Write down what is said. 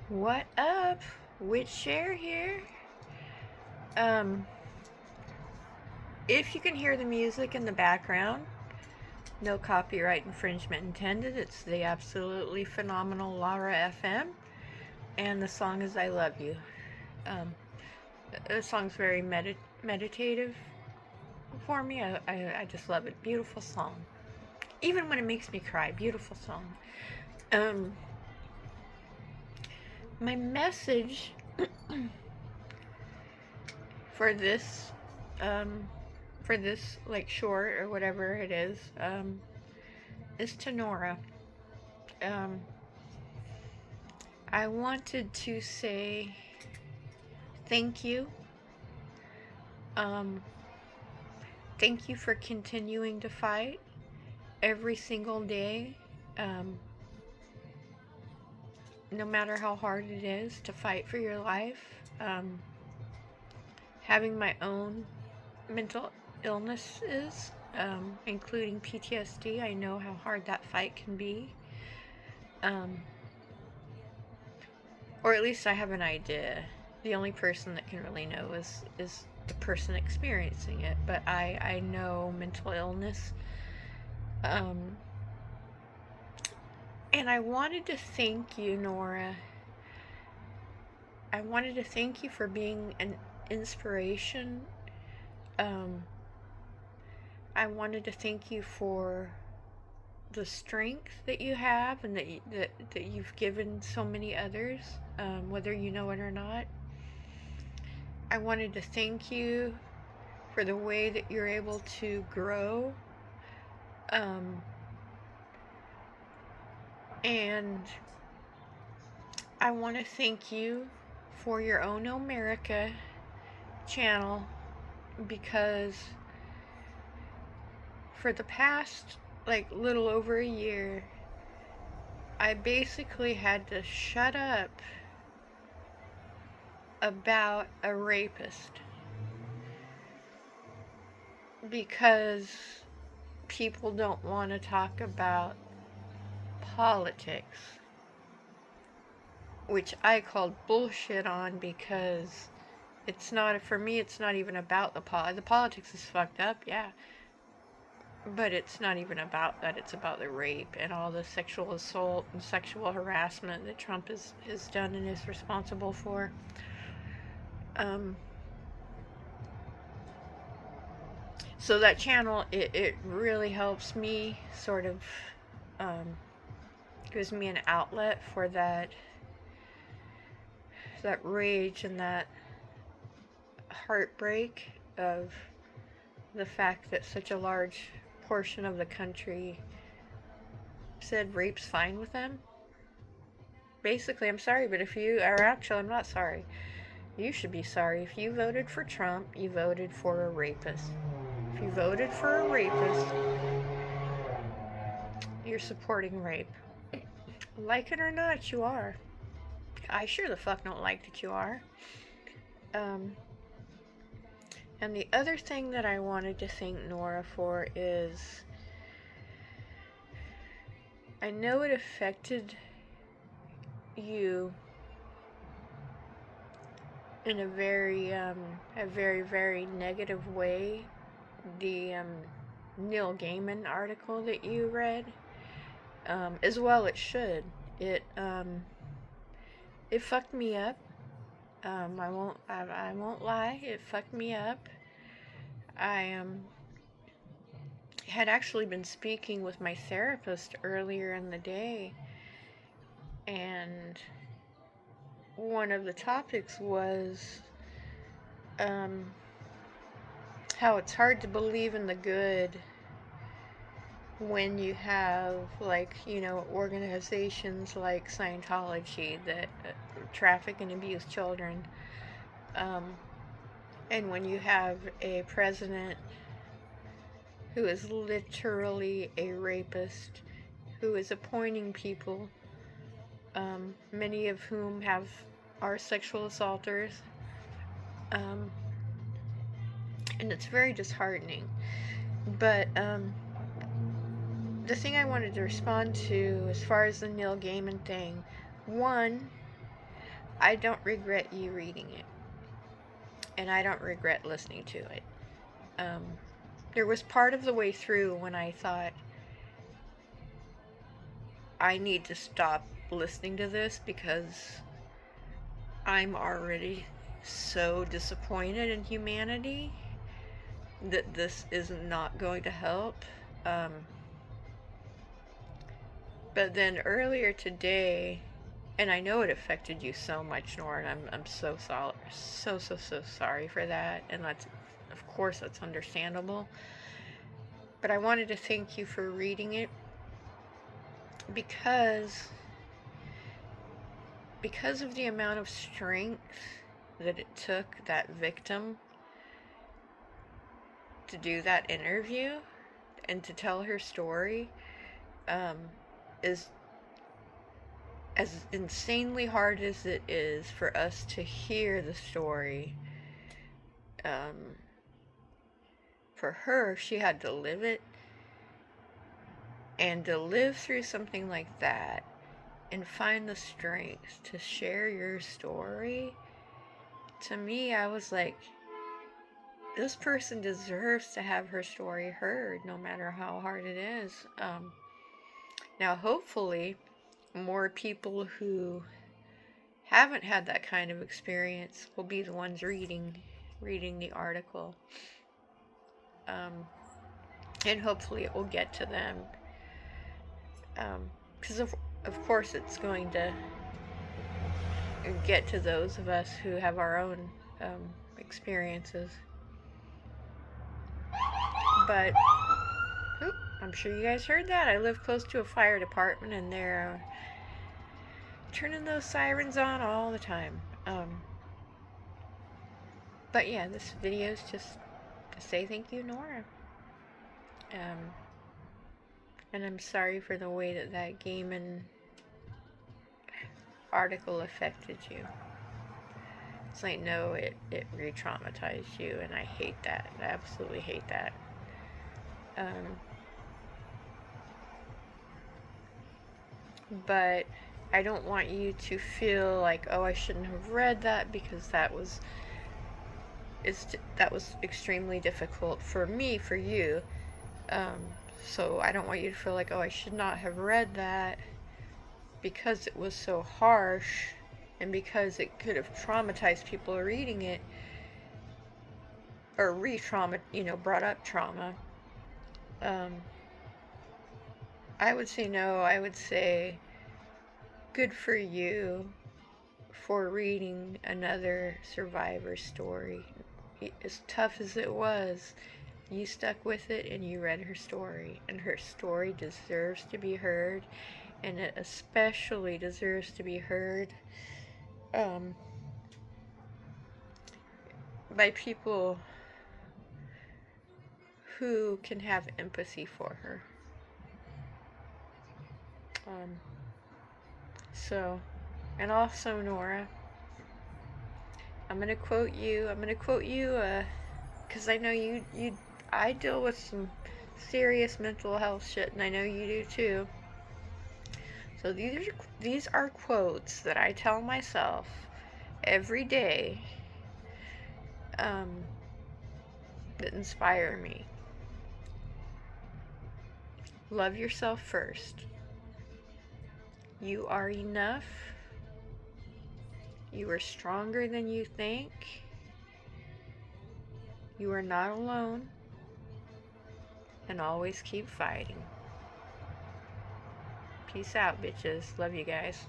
What up? Witch Share here. Um, if you can hear the music in the background, no copyright infringement intended. It's the absolutely phenomenal Laura FM, and the song is "I Love You." Um, the song's very meditative for me. I just love it. Beautiful song. Even when it makes me cry, beautiful song. Um, my message for this um, for this like short or whatever it is to Nora. Um, I wanted to say thank you. Um, Thank you for continuing to fight every single day. Um, no matter how hard it is to fight for your life. Having my own mental illnesses, including PTSD, I know how hard that fight can be. Um, or at least I have an idea. The only person that can really know is the person experiencing it. But I know mental illness. Um, and I wanted to thank you, Nora. I wanted to thank you for being an inspiration. Um, I wanted to thank you for the strength that you have and that you've given so many others, whether you know it or not. I wanted to thank you for the way that you're able to grow. Um, and I want to thank you for your own America channel, because for the past like little over a year, I basically had to shut up about a rapist because people don't want to talk about politics, which I called bullshit on, because it's not, for me, it's not even about the politics is fucked up, yeah, but it's not even about that. It's about the rape and all the sexual assault and sexual harassment that Trump has done and is responsible for. So that channel, it really helps me sort of, um, gives me an outlet for that rage and that heartbreak of the fact that such a large portion of the country said rape's fine with them. Basically, I'm sorry, but if you are actually, I'm not sorry. You should be sorry. If you voted for Trump, you voted for a rapist. If you voted for a rapist, you're supporting rape. Like it or not, you are. I sure the fuck don't like that you are. Um, and the other thing that I wanted to thank Nora for is, I know it affected you in a very, very negative way. The Neil Gaiman article that you read, as well it should. It it fucked me up. I won't lie. It fucked me up. I had actually been speaking with my therapist earlier in the day, and one of the topics was um, how it's hard to believe in the good when you have, like, organizations like Scientology that traffic and abuse children, and when you have a president who is literally a rapist, who is appointing people, many of whom are sexual assaulters, and it's very disheartening. But the thing I wanted to respond to, as far as the Neil Gaiman thing, one, I don't regret you reading it, and I don't regret listening to it. Um, there was part of the way through when I thought, I need to stop listening to this because I'm already so disappointed in humanity that this is not going to help. Um, but then earlier today, and I know it affected you so much, Nora, and I'm so sorry for that. And that's, of course, that's understandable. But I wanted to thank you for reading it because of the amount of strength that it took that victim to do that interview and to tell her story, is as insanely hard as it is for us to hear the story. For her, she had to live it, and to live through something like that and find the strength to share your story. To me, I was like, this person deserves to have her story heard, no matter how hard it is. Now, hopefully, more people who haven't had that kind of experience will be the ones reading the article. And hopefully it will get to them. Because of course it's going to get to those of us who have our own experiences. But I'm sure you guys heard that. I live close to a fire department, and they're turning those sirens on all the time. But yeah, this video is just to say thank you, Nora. And I'm sorry for the way that game and article affected you. It's like, no, it re-traumatized you, and I hate that. I absolutely hate that. But I don't want you to feel like, oh, I shouldn't have read that because that was extremely difficult for me, for you. So I don't want you to feel like, oh, I should not have read that because it was so harsh and because it could have traumatized people reading it, or brought up trauma. I would say no. I would say good for you for reading another survivor story. As tough as it was, you stuck with it and you read her story, and her story deserves to be heard, and it especially deserves to be heard by people who can have empathy for her. So, and also, Nora, I'm gonna quote you, because I know I deal with some serious mental health shit, and I know you do too. So these are quotes that I tell myself every day, that inspire me. Love yourself first. You are enough. You are stronger than you think. You are not alone. And always keep fighting. Peace out, bitches. Love you guys.